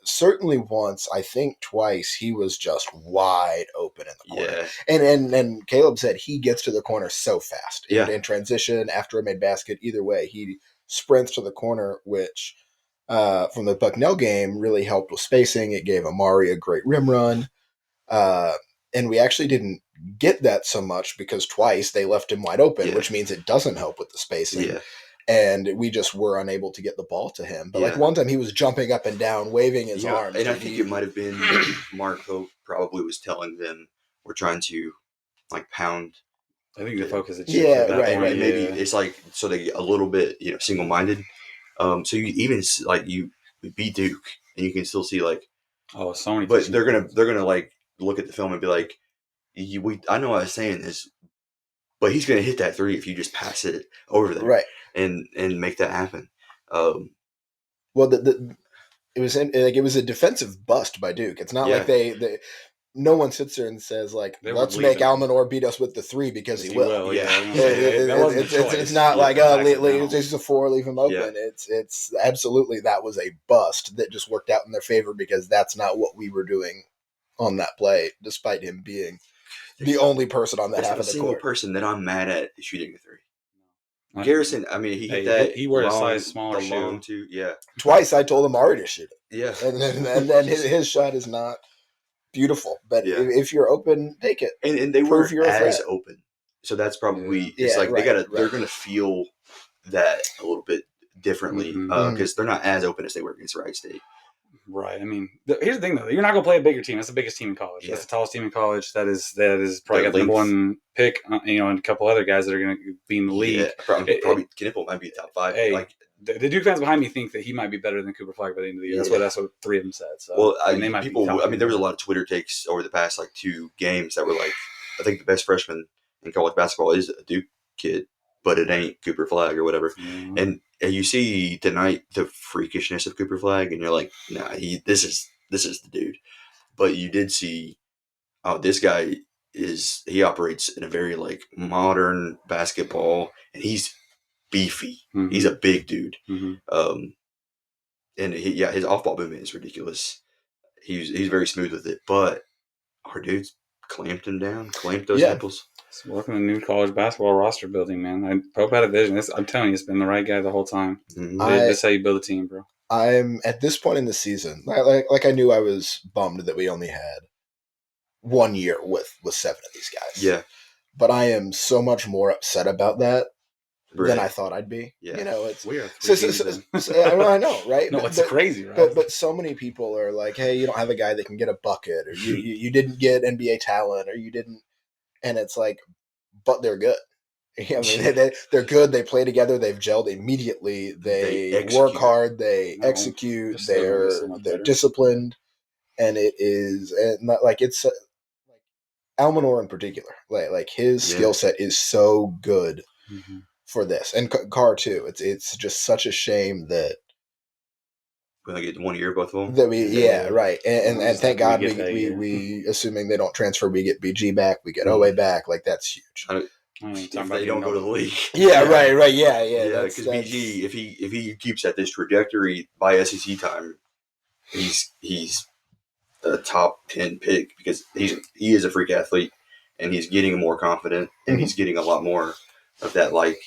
certainly once, I think twice, he was just wide open in the corner. Yeah. And Caleb said he gets to the corner so fast. In transition, after a made basket, either way, he sprints to the corner, which from the Bucknell game really helped with spacing. It gave Amari a great rim run. And we actually didn't get that so much because twice they left him wide open, which means it doesn't help with the spacing. Yeah. And we just were unable to get the ball to him. But like one time he was jumping up and down, waving his arms. And I think it might have been Mark Hope probably was telling them, we're trying to like pound. I think the focus is Yeah, at that right, point. right. Maybe it's like so they get a little bit single minded. So you even like you beat Duke and you can still see like so many. but they're gonna like look at the film and be like, I know I was saying this, but he's gonna hit that three if you just pass it over there, Right. and make that happen. Well, it was a defensive bust by Duke. It's not like they no one sits there and says like, let's make Almanor beat us with the three because he will. It's not like it's just a four, leave him open. Yeah. It's absolutely that was a bust that just worked out in their favor because that's not what we were doing on that play, despite him being the only person on that half of the single court. person that I'm mad at shooting a three. Garrison, I mean, he hit that. He wore a size smaller shoe. Long too, yeah. Twice I told him already to shoot it. Yeah, and then his shot is not beautiful, but if you're open, take it. And they weren't as open, so that's probably it's like they're gonna feel that a little bit differently because they're not as open as they were against Wright State. Right. I mean, here's the thing though: you're not gonna play a bigger team. That's the biggest team in college. Yeah. That's the tallest team in college. That is probably got the number one pick. And a couple other guys that are gonna be in the league. Yeah, probably Knipple might be top five. Hey, like the Duke fans behind me think that he might be better than Cooper Flag by the end of the year. That's what three of them said. So, well, there was a lot of Twitter takes over the past like 2 games that were like, I think the best freshman in college basketball is a Duke kid, but it ain't Cooper Flag or whatever. Mm-hmm. And you see tonight the freakishness of Cooper Flag, and you're like, nah, this is the dude. But you did see, this guy he operates in a very like modern basketball, and he's beefy. Mm-hmm. He's a big dude. Mm-hmm. And his off-ball movement is ridiculous. He's very smooth with it, but our dudes clamped him down, clamped those nipples. It's welcome to new college basketball roster building, man. Pope had a vision. I'm telling you, it's been the right guy the whole time. Mm-hmm. That's how you build a team, bro. I'm at this point in the season, like I knew I was bummed that we only had 1 year with 7 of these guys. Yeah, but I am so much more upset about that than I thought I'd be. Yeah, it's we are. I know, right? No, it's crazy, right? But so many people are like, "Hey, you don't have a guy that can get a bucket, or you didn't get NBA talent, or you didn't," and it's like, but they're good. I mean, they're good. They play together. They've gelled immediately. They work hard. They execute. They're disciplined, and it is not like it's like Almanor in particular. Like his skill set is so good for this, and Carr too. It's just such a shame that we only get 1 year both of them. That right. And thank God we assuming they don't transfer, we get BG back, we get OA back. Like that's huge. If they don't go to the league. Right. Yeah. Because BG, if he keeps at this trajectory by SEC time, he's a top 10 pick because he is a freak athlete and he's getting more confident and he's getting a lot more of that like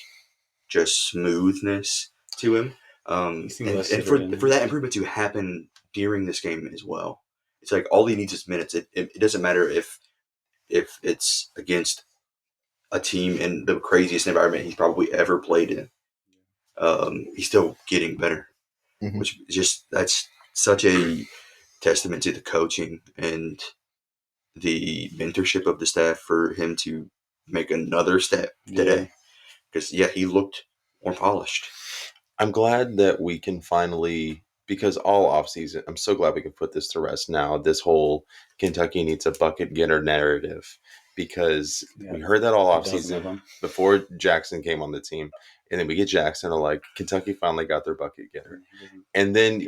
just smoothness to him. And for that improvement to happen during this game as well, it's like all he needs is minutes. It doesn't matter if it's against a team in the craziest environment he's probably ever played in. He's still getting better, which is just that's such a testament to the coaching and the mentorship of the staff for him to make another step today. Because he looked more polished. I'm glad that we can finally, because all offseason, I'm so glad we can put this to rest now, this whole Kentucky needs a bucket getter narrative, because we heard that all offseason before Jackson came on the team. And then we get Jackson, and like, Kentucky finally got their bucket getter. And then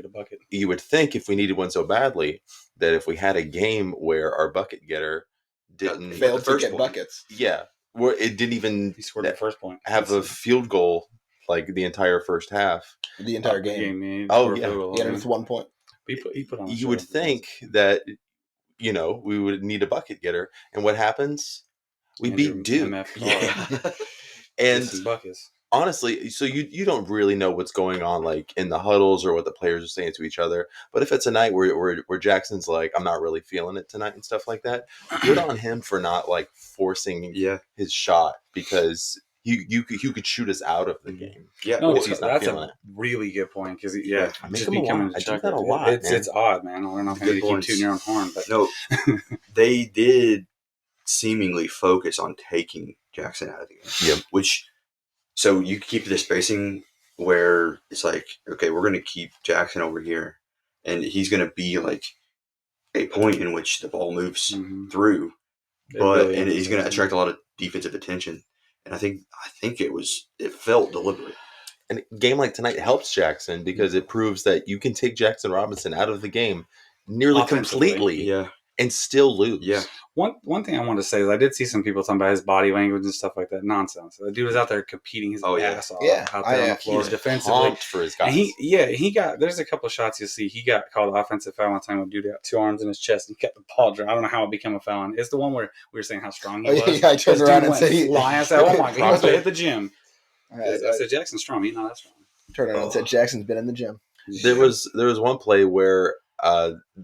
you would think if we needed one so badly that if we had a game where our bucket getter didn't failed to get buckets. Yeah. Where it didn't even scored the first point. Have a field goal like the entire first half. The entire game. He with 1 point. He put on you would think that, we would need a bucket getter. And what happens? We beat Duke. And buckets. Honestly, so you don't really know what's going on like in the huddles or what the players are saying to each other. But if it's a night where Jackson's like, I'm not really feeling it tonight and stuff like that, good on him for not like forcing his shot, because you could shoot us out of the game. Yeah, that's a really good point, because just becoming a chucker. That a lot. It's odd, man. I don't know if you keep tooting your own horn, but no, they did seemingly focus on taking Jackson out of the game. Yep. So you keep the spacing where it's like, okay, we're going to keep Jackson over here, and he's going to be like a point in which the ball moves through, and he's going to attract a lot of defensive attention. And I think it felt deliberate. And a game like tonight helps Jackson because it proves that you can take Jackson Robinson out of the game nearly completely and still lose. Yeah. One thing I wanted to say is I did see some people talking about his body language and stuff like that. Nonsense. The dude was out there competing his ass off out there on the floor defensively. For his guys. And he got, there's a couple of shots you'll see. He got called offensive foul one time when dude got 2 arms in his chest and kept the ball dry. I don't know how it became a foul. It's the one where we were saying how strong he was. Yeah, I turned around and said, I said, oh my God, he must have hit the gym. I said, Jackson's strong. He's not that strong. Turned around and said, Jackson's been in the gym. There was one play where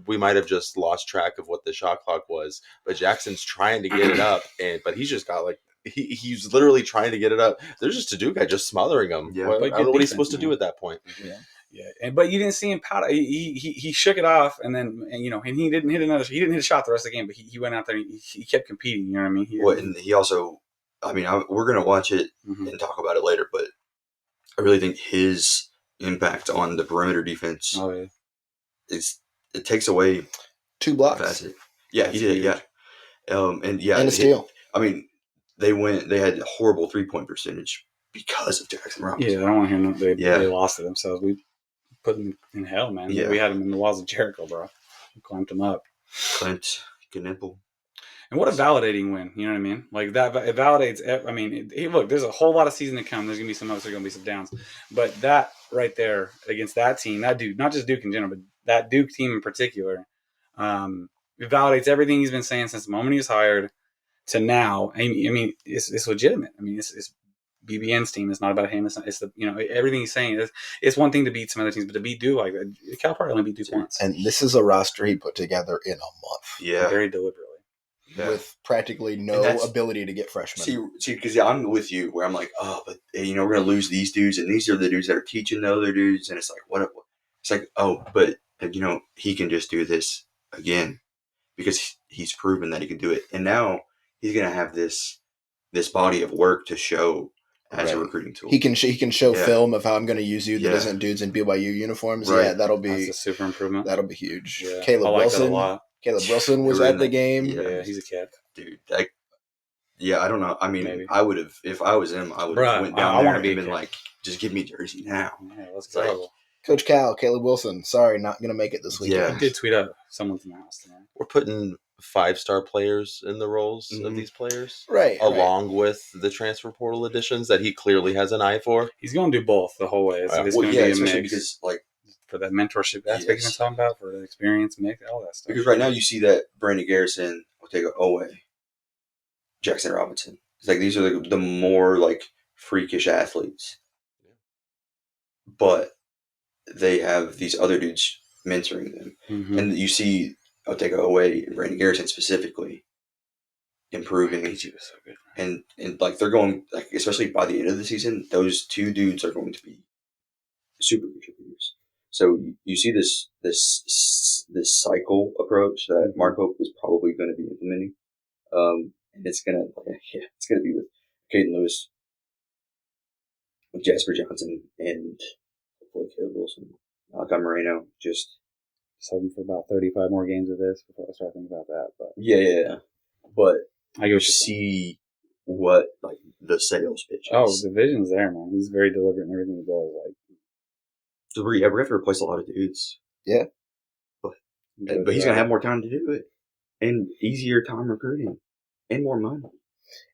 we might have just lost track of what the shot clock was, but Jackson's trying to get it up, but he's just got he's literally trying to get it up. There's just a dude guy just smothering him. Yeah, I don't know what he's supposed to do at that point. Yeah. But you didn't see him powder. He shook it off, and he didn't hit another. He didn't hit a shot the rest of the game, but he went out there. And he kept competing. You know what I mean? And he also, we're gonna watch it and talk about it later, but I really think his impact on the perimeter defense it takes away 2 blocks. Facet. Yeah, he did. Yeah, and a steal. They had a horrible 3-point percentage because of Jackson Robinson. Yeah, I don't want to hear they lost to themselves. We put them in hell, man. Yeah. We had them in the walls of Jericho, bro. We climbed them up. Clint Gnipple. And what a validating win. You know what I mean? Like that, it validates. I mean, look, there's a whole lot of season to come. There's going to be some ups, there's going to be some downs. But that right there against that team, that Duke, not just Duke in general, but that Duke team in particular, it validates everything he's been saying since the moment he was hired to now. I mean, it's legitimate. I mean, it's BBN's team. It's not about him. It's everything he's saying. It's one thing to beat some other teams, but to beat Duke like Cal Poly only beat Duke once. And this is a roster he put together in a month. Yeah, very deliberately. Yeah. With practically no ability to get freshmen. See, because I'm with you, where I'm like, oh, but we're gonna lose these dudes, and these are the dudes that are teaching the other dudes, and it's like, what? It's like, oh, but he can just do this again because he's proven that he can do it, and now he's gonna have this body of work to show as a recruiting tool. He can show film of how I'm going to use you that isn't dudes in BYU uniforms. Right. Yeah, that'll be that's a super improvement. That'll be huge. Yeah, Caleb Wilson. That a lot. Caleb Wilson was at the game. Yeah, he's a kid. Dude, I don't know. I mean, maybe. I would have, if I was him, I would have went down there and been like, just give me jersey now. Yeah, let's go. Coach Cal, Caleb Wilson, sorry, not going to make it this weekend. Yeah, he did tweet out someone's in the house tonight. We're putting 5-star players in the roles of these players. Right. Along with the transfer portal additions that he clearly has an eye for. He's going to do both the whole way. It's going to be a mix. Because, for that mentorship aspect you're talking about, for the experience mix, all that stuff. Because right now you see that Brandon Garrison will take it away. Jackson Robinson. It's like these are the more freakish athletes. But they have these other dudes mentoring them. Mm-hmm. And you see Otega Owe and Brandon Garrison specifically improving. He was so good. And they're going, especially by the end of the season, those 2 dudes are going to be super contributors. So you see this cycle approach that Mark Hope is probably going to be implementing, and it's gonna be with Caden Lewis, with Jasper Johnson, and hopefully Caleb Wilson, Malachi Moreno. Just hoping for about 35 more games of this before I start thinking about that. But yeah. But I go see what the sales pitch is. Oh, the vision's there, man. He's very deliberate in everything he does. So we're going to have to replace a lot of dudes. Yeah. But he's going to have more time to do it. And easier time recruiting. And more money.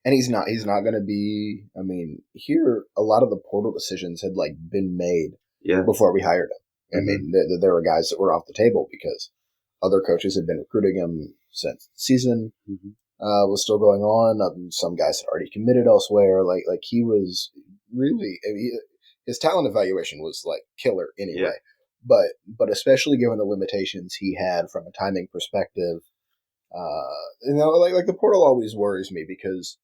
And he's not going to be, here, a lot of the portal decisions had been made before we hired him. Mm-hmm. There were guys that were off the table because other coaches had been recruiting him since the season was still going on. Some guys had already committed elsewhere. He was really... his talent evaluation was killer anyway, but especially given the limitations he had from a timing perspective, the portal always worries me because,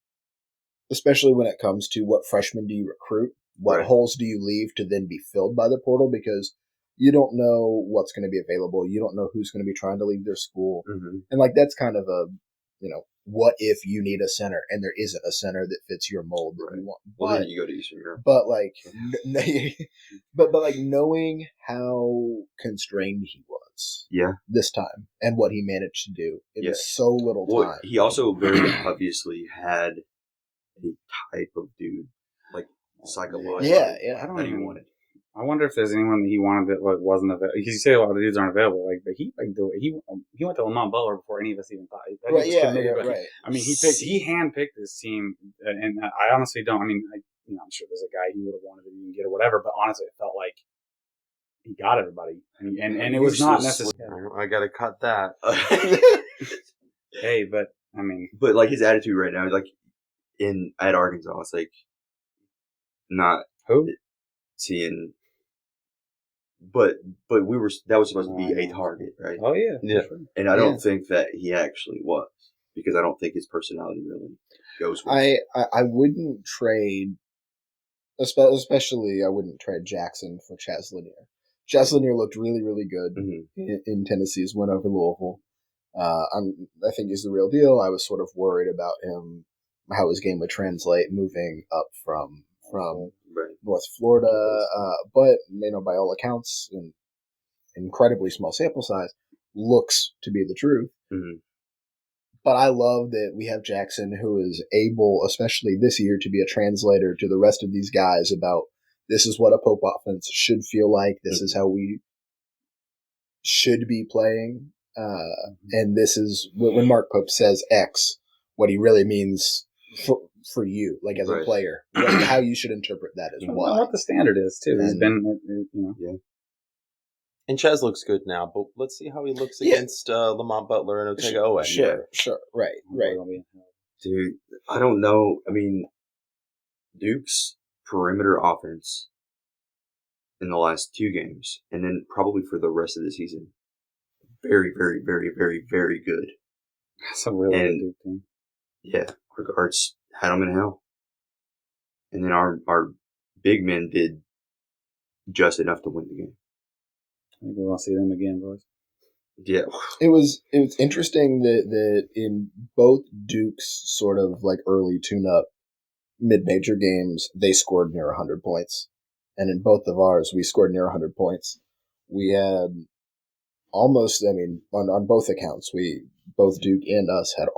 especially when it comes to what freshmen do you recruit, what holes do you leave to then be filled by the portal, because you don't know what's going to be available, you don't know who's going to be trying to leave their school, and that's kind of a what if you need a center and there isn't a center that fits your mold that you want? Well, then you go to Eastern Europe. But like, but like knowing how constrained he was, this time and what he managed to do in so little time. He also very obviously had a type of dude, like psychologically, that he wanted. I wonder if there's anyone that he wanted that wasn't available. Because you say a lot of the dudes aren't available, but he went to Lamont Butler before any of us even thought. Right. I mean, he handpicked his team, and I honestly don't. I mean, I'm sure there's a guy he would have wanted to even get or whatever, but honestly, it felt like he got everybody, and it was not necessary. I gotta cut that. Hey, but I mean, but like his attitude right now, like at Arkansas, it's like not seeing. But that was supposed to be a target, right? Oh yeah. Sure. And I don't think that he actually was, because I don't think his personality really goes with it. I wouldn't trade, especially I wouldn't trade Jackson for Chaz Lanier. Chaz Lanier looked really, really good in Tennessee's win over Louisville. I think he's the real deal. I was sort of worried about him, how his game would translate moving up from North Florida, but by all accounts, an incredibly small sample size, looks to be the truth. Mm-hmm. But I love that we have Jackson, who is able, especially this year, to be a translator to the rest of these guys about this is what a Pope offense should feel like. This is how we should be playing, and this is when Mark Pope says X, what he really means for you, like as a player, how you should interpret that is what the standard is too. He's been, And Chaz looks good now, but let's see how he looks against Lamont Butler and Otega Owen. Sure, right. Dude, I don't know. I mean, Duke's perimeter offense in the last 2 games, and then probably for the rest of the season, very, very, very, very, very good. That's a really good Duke team. Yeah, regards had them in hell. And then our big men did just enough to win the game. I think we're going to see them again, boys. Yeah. It was interesting that in both Duke's sort of like early tune-up mid-major games, they scored near 100 points. And in both of ours, we scored near 100 points. We had almost, on both accounts, both Duke and us had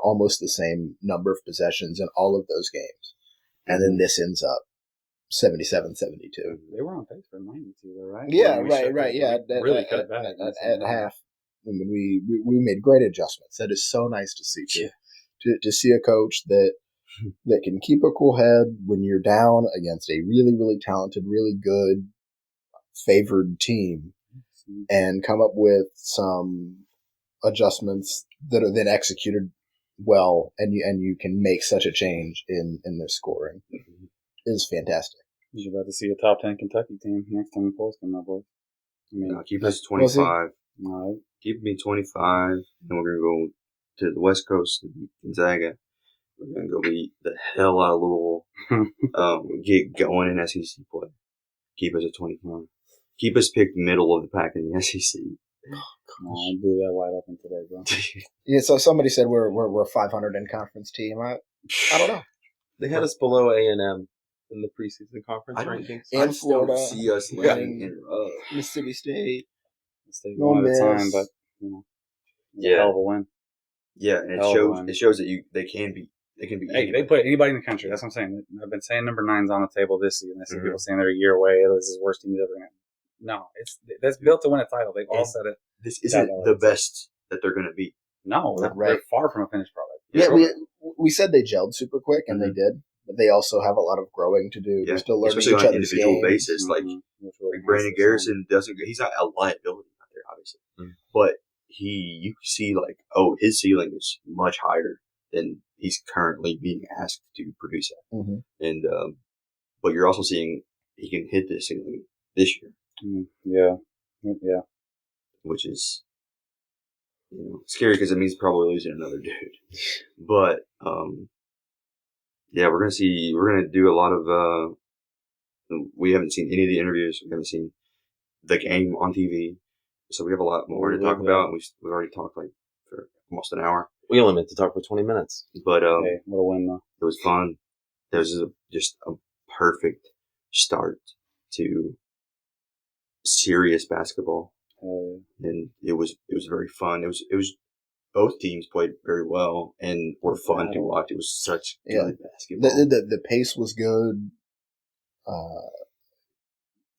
almost the same number of possessions in all of those games. And then this ends up 77-72. They were on pace for 92, though, right? Yeah, right. Yeah, really cut it back at half. We made great adjustments. That is so nice to see. To see a coach that can keep a cool head when you're down against a really, really talented, really good, favored team, and come up with some adjustments that are then executed well, and you can make such a change in their scoring. Is fantastic. You're about to see a top 10 Kentucky team next time the polls come up, boys. Keep us 25. All right. Keep me 25, and we're going to go to the West Coast to beat Gonzaga. We're going to go beat the hell out of Louisville. Get going in SEC play. Keep us at 25. Keep us picked middle of the pack in the SEC. I blew that wide open today, bro. Yeah, so somebody said we're 500 in conference team. I don't know. They had us below A&M in the preseason conference rankings. And Florida, see us landing in Mississippi State. One at a time, but hell of a win. Yeah, and it shows that they can be. Hey, they put anybody in the country. That's what I'm saying. I've been saying number 9's on the table this season. I see people saying they're a year away. This is the worst team he's ever going to. No, that's built to win a title. They've all said it. This isn't the best that they're going to be. No, they're far from a finished product. Yeah, we said they gelled super quick, and they did. But they also have a lot of growing to do. They're still learning especially each on an other's individual games. basis. Like Brandon Garrison he's not a liability out there, obviously. But you see his ceiling is much higher than he's currently being asked to produce at. And but you're also seeing he can hit the ceiling this year. Yeah. Which is scary because it means probably losing another dude. But we're gonna do a lot of we haven't seen any of the interviews, we haven't seen the game on TV, so we have a lot more to talk about. We've already talked for almost an hour. We only meant to talk for 20 minutes. But Hey, what a win though. it was fun. There was just a perfect start to serious basketball, and it was very fun. It was both teams played very well and were fun to watch. It was such good basketball. The pace was good.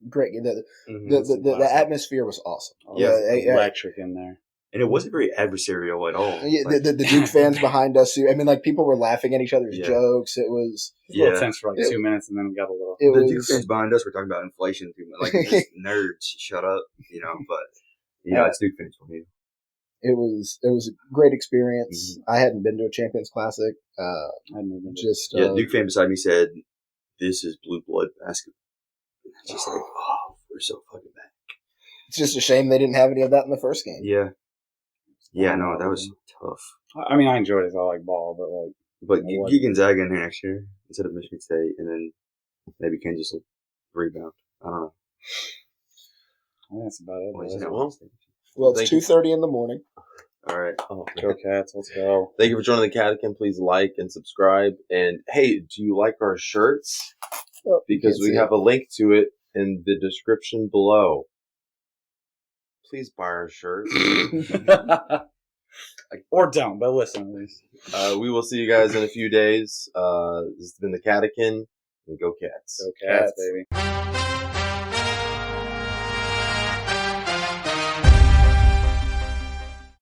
Great. The atmosphere was awesome. Electric in there. And it wasn't very adversarial at all. Yeah, the Duke fans behind us, I mean, like, people were laughing at each other's jokes. It was... A little tense for like 2 minutes, and then we got a little... The Duke fans behind us were talking about inflation too much. Like, just nerds, shut up, but... Yeah, it's Duke fans for me. It was a great experience. I hadn't been to a Champions Classic. I'd never been. Duke fan beside me said, "This is blue blood basketball." It's just like, oh, we're so fucking back. It's just a shame they didn't have any of that in the first game. Yeah, no, that was tough. I mean, I enjoyed it. I like ball, but get Gonzaga in here next year instead of Michigan State, and then maybe Kansas will rebound. I don't know. I think that's about it. Well, it's 2:30 in the morning. All right. Go Cats, let's go. Thank you for joining the Catechin. Please like and subscribe. And hey, do you like our shirts? Because we have a link to it in the description below. Please buy our shirts. Or don't, but listen at least. We will see you guys in a few days. This has been the Catechin. And go Cats. Go Cats, baby.